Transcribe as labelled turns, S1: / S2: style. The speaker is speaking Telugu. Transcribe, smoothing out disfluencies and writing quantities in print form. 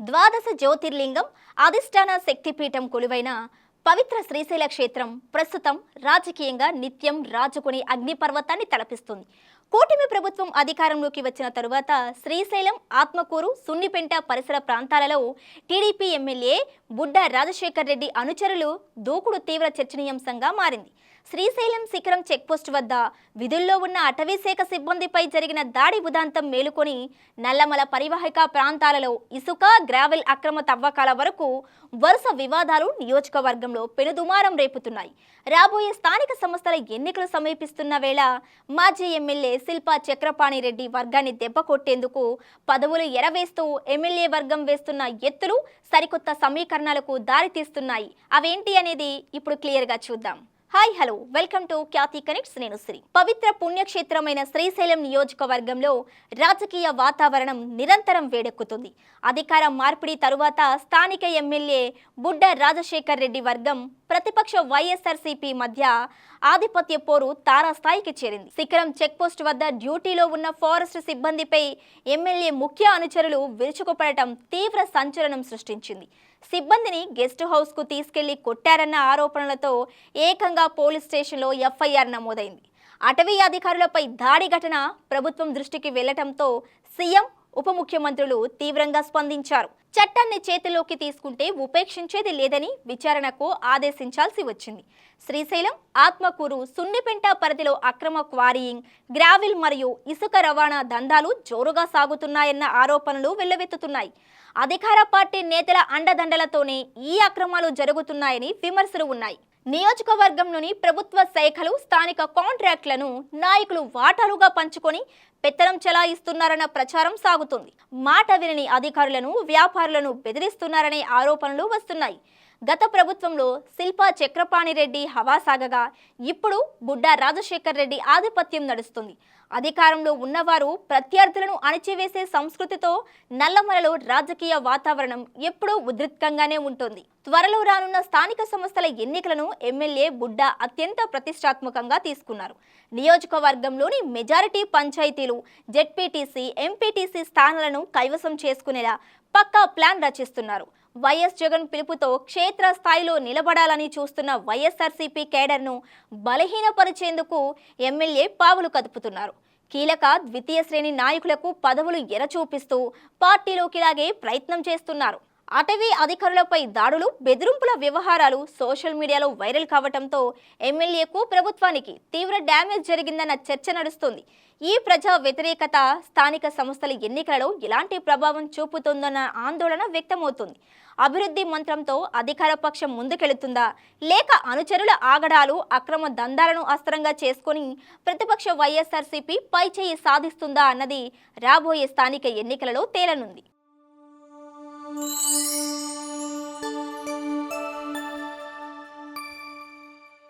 S1: ద్వాదశ జ్యోతిర్లింగం అధిష్టాన శక్తిపీఠం కొలువైన పవిత్ర శ్రీశైల క్షేత్రం ప్రస్తుతం రాజకీయంగా నిత్యం రాజుకుని అగ్నిపర్వతాన్ని తలపిస్తుంది. కూటమి ప్రభుత్వం అధికారంలోకి వచ్చిన తరువాత శ్రీశైలం, ఆత్మకూరు, సున్నిపెంట పరిసర ప్రాంతాలలో టీడీపీ ఎమ్మెల్యే బుడ్డ రాజశేఖర్ రెడ్డి అనుచరులు దూకుడు తీవ్ర చర్చనీయాంశంగా మారింది. శ్రీశైలం శిఖరం చెక్పోస్ట్ వద్ద విధుల్లో ఉన్న అటవీశాఖ సిబ్బందిపై జరిగిన దాడి ఉదాంతం మేలుకొని నల్లమల పరివాహక ప్రాంతాలలో ఇసుక, గ్రావెల్ అక్రమ తవ్వకాల వరకు వరుస వివాదాలు నియోజకవర్గంలో పెనుదుమారం రేపుతున్నాయి. రాబోయే స్థానిక సంస్థల ఎన్నికలు సమీపిస్తున్న వేళ మాజీ ఎమ్మెల్యే శిల్పా చక్రపాణిరెడ్డి వర్గాన్ని దెబ్బకొట్టేందుకు పదవులు ఎరవేస్తూ ఎమ్మెల్యే వర్గం వేస్తున్న ఎత్తులు సరికొత్త సమీకరణాలకు దారితీస్తున్నాయి. అవేంటి అనేది ఇప్పుడు క్లియర్గా చూద్దాం. Hi hello, welcome to Khyati connects. నేను శ్రీ. పవిత్ర పుణ్యక్షేత్రమైన శ్రీశైలం నియోజకవర్గంలో రాజకీయ వాతావరణం నిరంతరం వేడెక్కుతుంది. అధికార మార్పిడి తరువాత స్థానిక ఎమ్మెల్యే బుడ్డ రాజశేఖర్ రెడ్డి వర్గం ప్రతిపక్ష వైఎస్ఆర్సీపీ మధ్య ఆధిపత్య పోరు తారాస్థాయికి చేరింది. శిఖరం చెక్పోస్ట్ వద్ద డ్యూటీలో ఉన్న ఫారెస్ట్ సిబ్బందిపై ఎమ్మెల్యే ముఖ్య అనుచరులు విరుచుకుపడటం తీవ్ర సంచలనం సృష్టించింది. సిబ్బందిని గెస్ట్ హౌస్ కు తీసుకెళ్లి కొట్టారన్న ఆరోపణలతో ఏకంగా పోలీస్ స్టేషన్లో ఎఫ్ఐఆర్ నమోదైంది. అటవీ అధికారులపై దాడి ఘటన ప్రభుత్వం దృష్టికి వెళ్లటంతో సీఎం, ఉప ముఖ్యమంత్రులు తీవ్రంగా స్పందించారు. చట్టాన్ని చేతిలోకి తీసుకుంటే ఉపేక్షించేది లేదని విచారణకు ఆదేశించాల్సి వచ్చింది. శ్రీశైలం, ఆత్మకూరు, సున్నిపెంట పరిధిలో అక్రమ క్వారీయింగ్, గ్రావిల్ మరియు ఇసుక రవాణా దందాలు జోరుగా సాగుతున్నాయన్న ఆరోపణలు వెల్లువెత్తుతున్నాయి. అధికార పార్టీ నేతల అండదండలతోనే ఈ అక్రమాలు జరుగుతున్నాయని విమర్శలు ఉన్నాయి. నియోజకవర్గంలోని ప్రభుత్వ శాఖలు, స్థానిక కాంట్రాక్టులను నాయకులు వాటాలుగా పంచుకొని పెత్తనం చెలాయిస్తున్నారన్న ప్రచారం సాగుతుంది. మాట వినని అధికారులను, వ్యాపారులను బెదిరిస్తున్నారనే ఆరోపణలు వస్తున్నాయి. గత ప్రభుత్వంలో శిల్పా చక్రపాణిరెడ్డి హవా సాగగా ఇప్పుడు బుడ్డ రాజశేఖర్ రెడ్డి ఆధిపత్యం నడుస్తుంది. అధికారంలో ఉన్నవారు ప్రత్యర్థులను అణచివేసే సంస్కృతితో నల్లమలలో రాజకీయ వాతావరణం ఎప్పుడూ ఉద్రిక్తంగానే ఉంటుంది. త్వరలో రానున్న స్థానిక సంస్థల ఎన్నికలను ఎమ్మెల్యే బుడ్డ అత్యంత ప్రతిష్టాత్మకంగా తీసుకున్నారు. నియోజకవర్గంలోని మెజారిటీ పంచాయతీలు, జెడ్పీటీసీ, ఎంపీటీసీ స్థానాలను కైవసం చేసుకునేలా పక్కా ప్లాన్ రచిస్తున్నారు. వైఎస్ జగన్ పిలుపుతో క్షేత్ర స్థాయిలో నిలబడాలని చూస్తున్న వైఎస్ఆర్సీపీ కేడర్ను బలహీనపరిచేందుకు ఎమ్మెల్యే పావులు కదుపుతున్నారు. కీలక ద్వితీయ శ్రేణి నాయకులకు పదవులు ఎరచూపిస్తూ పార్టీలోకి లాగే ప్రయత్నం చేస్తున్నారు. అటవీ అధికారులపై దాడులు, బెదిరింపుల వ్యవహారాలు సోషల్ మీడియాలో వైరల్ కావడంతో ఎమ్మెల్యేకు, ప్రభుత్వానికి తీవ్ర డ్యామేజ్ జరిగిందన్న చర్చ నడుస్తుంది. ఈ ప్రజా వ్యతిరేకత స్థానిక సంస్థల ఎన్నికలలో ఎలాంటి ప్రభావం చూపుతుందన్న ఆందోళన వ్యక్తమవుతుంది. అభివృద్ధి మంత్రంతో అధికార పక్షం ముందుకెళుతుందా, లేక అనుచరుల ఆగడాలు, అక్రమ దందాలను అస్త్రంగా చేసుకుని ప్రతిపక్ష వైఎస్ఆర్సీపీ పైచేయి సాధిస్తుందా అన్నది రాబోయే స్థానిక ఎన్నికలలో తేలనుంది.